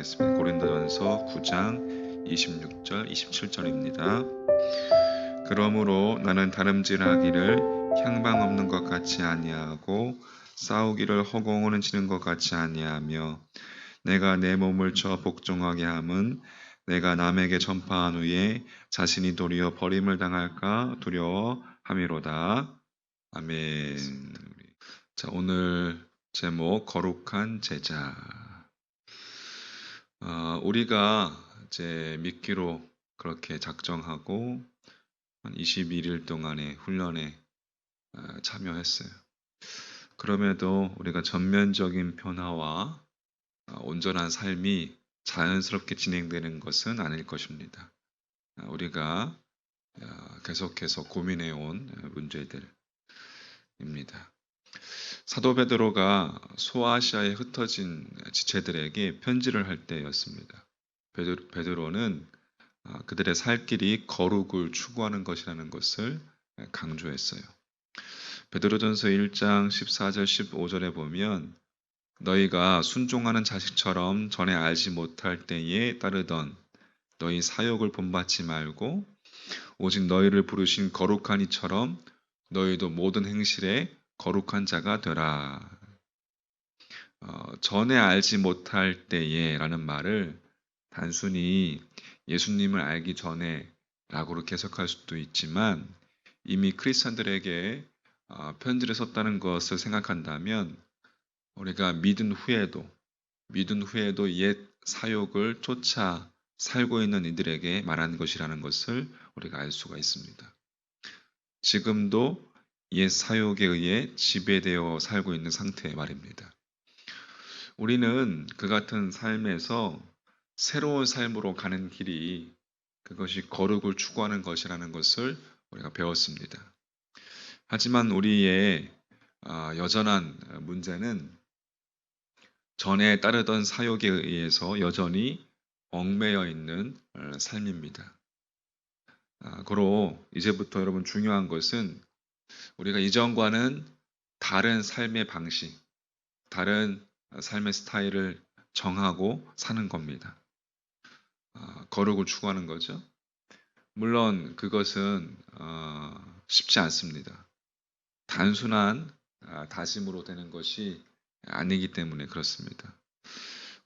하겠습니다. 고린도전서 9장 26절 27절입니다. 그러므로 나는 다름질하기를 향방 없는 것 같이 아니하고 싸우기를 허공을 치는 것 같이 아니하며 내가 내 몸을 쳐 복종하게 함은 내가 남에게 전파한 후에 자신이 도리어 버림을 당할까 두려워함이로다. 아멘. 자, 오늘 제목 거룩한 제자. 우리가 이제 믿기로 그렇게 작정하고 한 21일 동안의 훈련에 참여했어요. 그럼에도 우리가 전면적인 변화와 온전한 삶이 자연스럽게 진행되는 것은 아닐 것입니다. 우리가 계속해서 고민해온 문제들입니다. 사도 베드로가 소아시아에 흩어진 지체들에게 편지를 할 때였습니다. 베드로는 그들의 살 길이 거룩을 추구하는 것이라는 것을 강조했어요. 베드로전서 1장 14절 15절에 보면 너희가 순종하는 자식처럼 전에 알지 못할 때에 따르던 너희 사욕을 본받지 말고 오직 너희를 부르신 거룩한 이처럼 너희도 모든 행실에 거룩한 자가 되라. 전에 알지 못할 때에 라는 말을 단순히 예수님을 알기 전에 라고로 해석할 수도 있지만 이미 크리스천들에게 편지를 썼다는 것을 생각한다면 우리가 믿은 후에도 옛 사욕을 쫓아 살고 있는 이들에게 말하는 것이라는 것을 우리가 알 수가 있습니다. 지금도 옛 사욕에 의해 지배되어 살고 있는 상태의 말입니다. 우리는 그 같은 삶에서 새로운 삶으로 가는 길이 그것이 거룩을 추구하는 것이라는 것을 우리가 배웠습니다. 하지만 우리의 여전한 문제는 전에 따르던 사욕에 의해서 여전히 얽매여 있는 삶입니다. 그로 이제부터 여러분 중요한 것은 우리가 이전과는 다른 삶의 방식, 다른 삶의 스타일을 정하고 사는 겁니다. 거룩을 추구하는 거죠. 물론 그것은 쉽지 않습니다. 단순한 다짐으로 되는 것이 아니기 때문에 그렇습니다.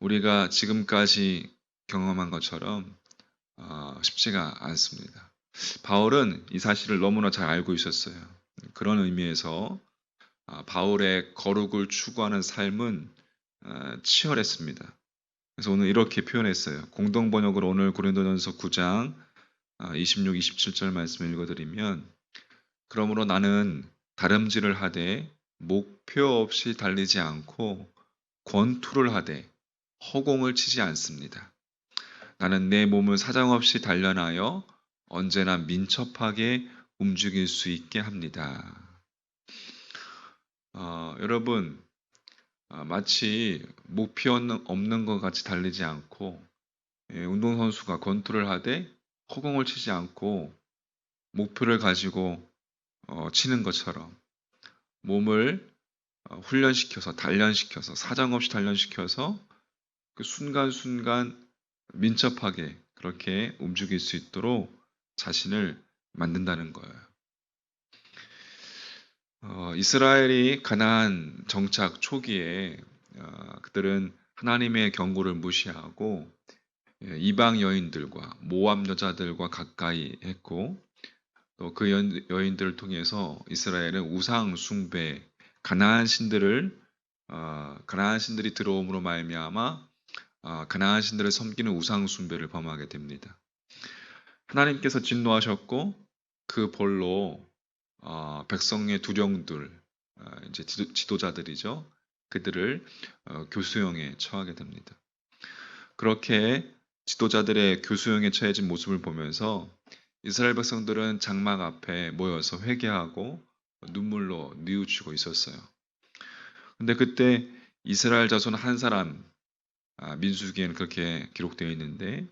우리가 지금까지 경험한 것처럼 쉽지가 않습니다. 바울은 이 사실을 너무나 잘 알고 있었어요. 그런 의미에서 바울의 거룩을 추구하는 삶은 치열했습니다. 그래서 오늘 이렇게 표현했어요. 공동 번역으로 오늘 고린도전서 9장 26, 27절 말씀을 읽어드리면 그러므로 나는 다름질을 하되 목표 없이 달리지 않고 권투를 하되 허공을 치지 않습니다. 나는 내 몸을 사정없이 단련하여 언제나 민첩하게 움직일 수 있게 합니다. 여러분, 마치 목표 없는 것 같이 달리지 않고 운동선수가 권투를 하되 허공을 치지 않고 목표를 가지고 치는 것처럼 몸을 훈련시켜서 단련시켜서 사정없이 단련시켜서 그 순간순간 민첩하게 그렇게 움직일 수 있도록 자신을 만든다는 거예요. 이스라엘이 가나안 정착 초기에 그들은 하나님의 경고를 무시하고 이방 여인들과 모압 여자들과 가까이 했고 또 그 여인들을 통해서 이스라엘은 우상 숭배, 가나안 신들이 들어옴으로 말미암아 가나안 신들을 섬기는 우상 숭배를 범하게 됩니다. 하나님께서 진노하셨고 그 벌로 백성의 두령들, 이제 지도자들이죠. 그들을 교수형에 처하게 됩니다. 그렇게 지도자들의 교수형에 처해진 모습을 보면서 이스라엘 백성들은 장막 앞에 모여서 회개하고 눈물로 뉘우치고 있었어요. 근데 그때 이스라엘 자손 한 사람, 민수기에는 그렇게 기록되어 있는데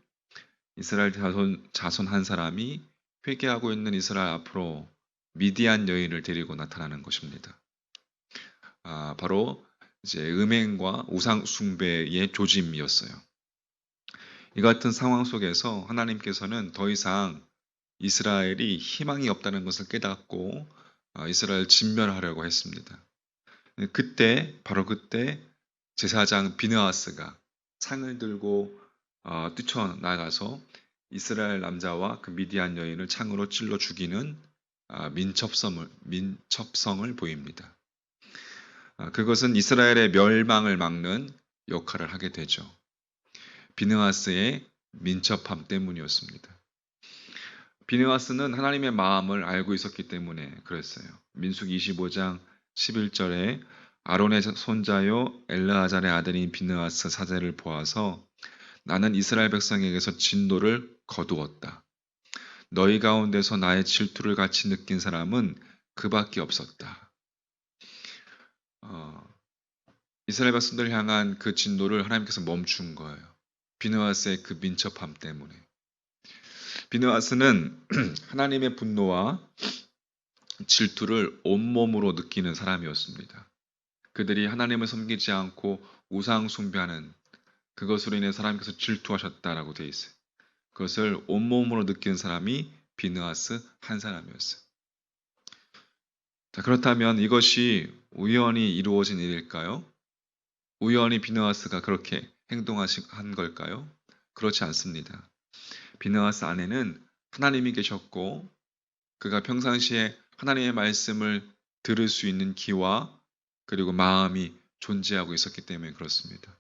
이스라엘 자손 한 사람이 회개하고 있는 이스라엘 앞으로 미디안 여인을 데리고 나타나는 것입니다. 바로 이제 음행과 우상 숭배의 조짐이었어요. 이 같은 상황 속에서 하나님께서는 더 이상 이스라엘이 희망이 없다는 것을 깨닫고 이스라엘 진멸하려고 했습니다. 그때 바로 그때 제사장 비느하스가 창을 들고 뛰쳐나가서 이스라엘 남자와 그 미디안 여인을 창으로 찔러 죽이는 민첩성을 보입니다. 그것은 이스라엘의 멸망을 막는 역할을 하게 되죠. 비느하스의 민첩함 때문이었습니다. 비느하스는 하나님의 마음을 알고 있었기 때문에 그랬어요. 민수기 25장 11절에 아론의 손자요 엘르아잘의 아들인 비느하스 사제를 보아서 나는 이스라엘 백성에게서 진노를 거두었다. 너희 가운데서 나의 질투를 같이 느낀 사람은 그밖에 없었다. 이스라엘 백성들을 향한 그 진노를 하나님께서 멈춘 거예요. 비느하스의 그 민첩함 때문에. 비느하스는 하나님의 분노와 질투를 온몸으로 느끼는 사람이었습니다. 그들이 하나님을 섬기지 않고 우상 숭배하는 그것으로 인해 하나님께서 질투하셨다라고 되어 있어요. 그것을 온몸으로 느끼는 사람이 비느하스 한 사람이었어요. 자, 그렇다면 이것이 우연히 이루어진 일일까요? 우연히 비느하스가 그렇게 행동한 걸까요? 그렇지 않습니다. 비느하스 안에는 하나님이 계셨고 그가 평상시에 하나님의 말씀을 들을 수 있는 귀와 그리고 마음이 존재하고 있었기 때문에 그렇습니다.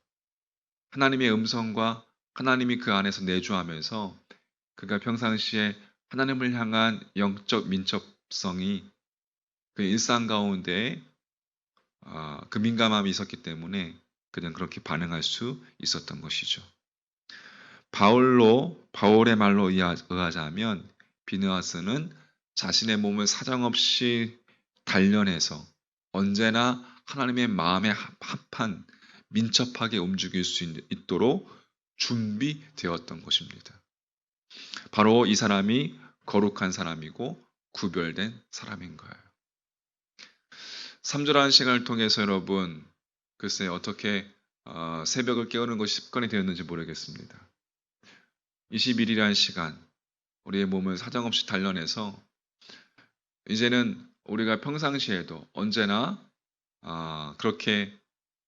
하나님의 음성과 하나님이 그 안에서 내주하면서 그가 평상시에 하나님을 향한 영적 민첩성이 그 일상 가운데 그 민감함이 있었기 때문에 그냥 그렇게 반응할 수 있었던 것이죠. 바울의 말로 의하자면 비느하스는 자신의 몸을 사정없이 단련해서 언제나 하나님의 마음에 합한 민첩하게 움직일 수 있도록 준비되었던 것입니다. 바로 이 사람이 거룩한 사람이고 구별된 사람인 거예요. 3주라는 시간을 통해서 여러분 글쎄 어떻게 새벽을 깨우는 것이 습관이 되었는지 모르겠습니다. 21일이라는 시간 우리의 몸을 사정없이 단련해서 이제는 우리가 평상시에도 언제나 그렇게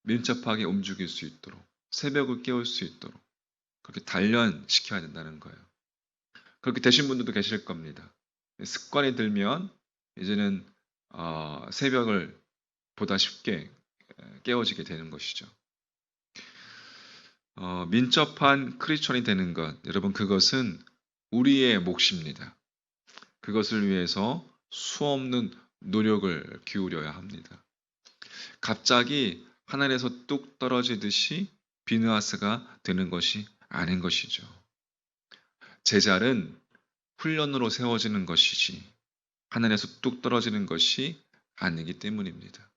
밀접하게 움직일 수 있도록 새벽을 깨울 수 있도록 그렇게 단련시켜야 된다는 거예요. 그렇게 되신 분들도 계실 겁니다. 습관이 들면 이제는 새벽을 보다 쉽게 깨워지게 되는 것이죠. 민첩한 크리스천이 되는 것, 여러분 그것은 우리의 몫입니다. 그것을 위해서 수없는 노력을 기울여야 합니다. 갑자기 하늘에서 뚝 떨어지듯이 비느하스가 되는 것이 아닌 것이죠. 제자는 훈련으로 세워지는 것이지 하늘에서 뚝 떨어지는 것이 아니기 때문입니다.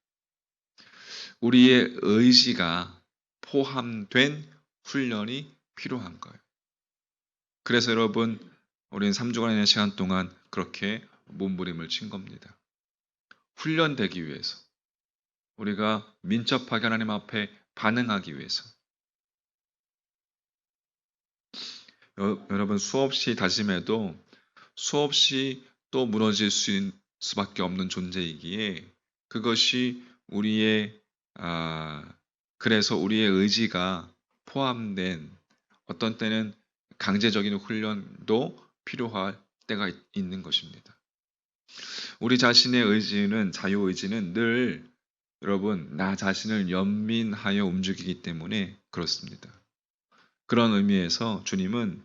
우리의 의지가 포함된 훈련이 필요한 거예요. 그래서 여러분 우리는 3주간의 시간 동안 그렇게 몸부림을 친 겁니다. 훈련되기 위해서 우리가 민첩하게 하나님 앞에 반응하기 위해서 여러분 수없이 다짐해도 수없이 또 무너질 수밖에 없는 존재이기에 그것이 우리의 그래서 우리의 의지가 포함된 어떤 때는 강제적인 훈련도 필요할 때가 있는 것입니다. 우리 자신의 의지는 자유의지는 늘 여러분 나 자신을 연민하여 움직이기 때문에 그렇습니다. 그런 의미에서 주님은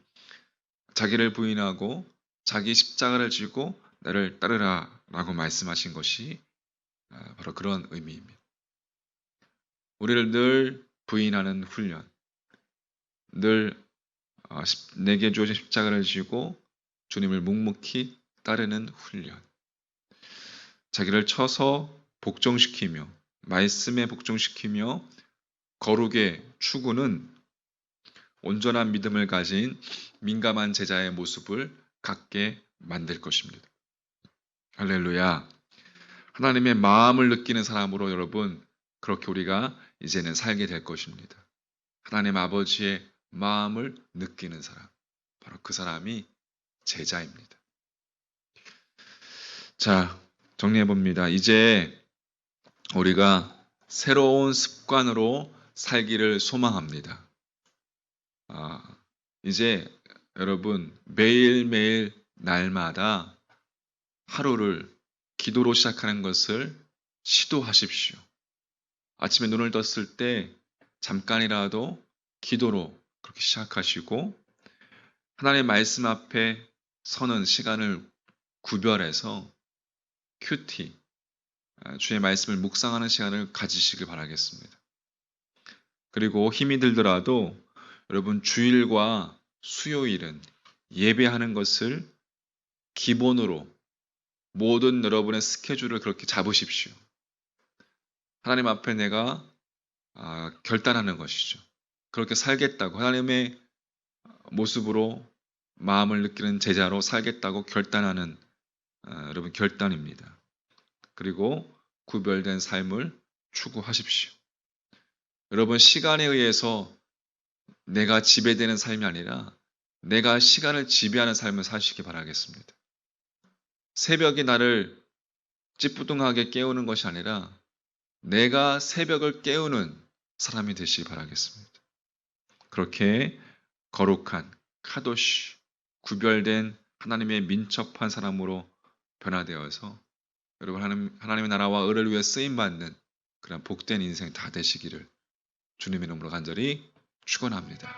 자기를 부인하고 자기 십자가를 지고 나를 따르라 라고 말씀하신 것이 바로 그런 의미입니다. 우리를 늘 부인하는 훈련, 늘 내게 주어진 십자가를 지고 주님을 묵묵히 따르는 훈련, 자기를 쳐서 복종시키며 말씀에 복종시키며 거룩의 추구는 온전한 믿음을 가진 민감한 제자의 모습을 갖게 만들 것입니다. 할렐루야. 하나님의 마음을 느끼는 사람으로 여러분 그렇게 우리가 이제는 살게 될 것입니다. 하나님 아버지의 마음을 느끼는 사람, 바로 그 사람이 제자입니다. 자, 정리해 봅니다. 이제 우리가 새로운 습관으로 살기를 소망합니다. 이제 여러분 매일매일 날마다 하루를 기도로 시작하는 것을 시도하십시오. 아침에 눈을 떴을 때 잠깐이라도 기도로 그렇게 시작하시고 하나님의 말씀 앞에 서는 시간을 구별해서 큐티, 주의 말씀을 묵상하는 시간을 가지시길 바라겠습니다. 그리고 힘이 들더라도 여러분 주일과 수요일은 예배하는 것을 기본으로 모든 여러분의 스케줄을 그렇게 잡으십시오. 하나님 앞에 내가 결단하는 것이죠. 그렇게 살겠다고 하나님의 모습으로 마음을 느끼는 제자로 살겠다고 결단하는 여러분 결단입니다. 그리고 구별된 삶을 추구하십시오. 여러분 시간에 의해서 내가 지배되는 삶이 아니라 내가 시간을 지배하는 삶을 사시기 바라겠습니다. 새벽이 나를 찌뿌둥하게 깨우는 것이 아니라 내가 새벽을 깨우는 사람이 되시기 바라겠습니다. 그렇게 거룩한 카도시, 구별된 하나님의 민첩한 사람으로 변화되어서 여러분 하나님의 나라와 의를 위해 쓰임받는 그런 복된 인생 다 되시기를 주님의 이름으로 간절히 축원합니다.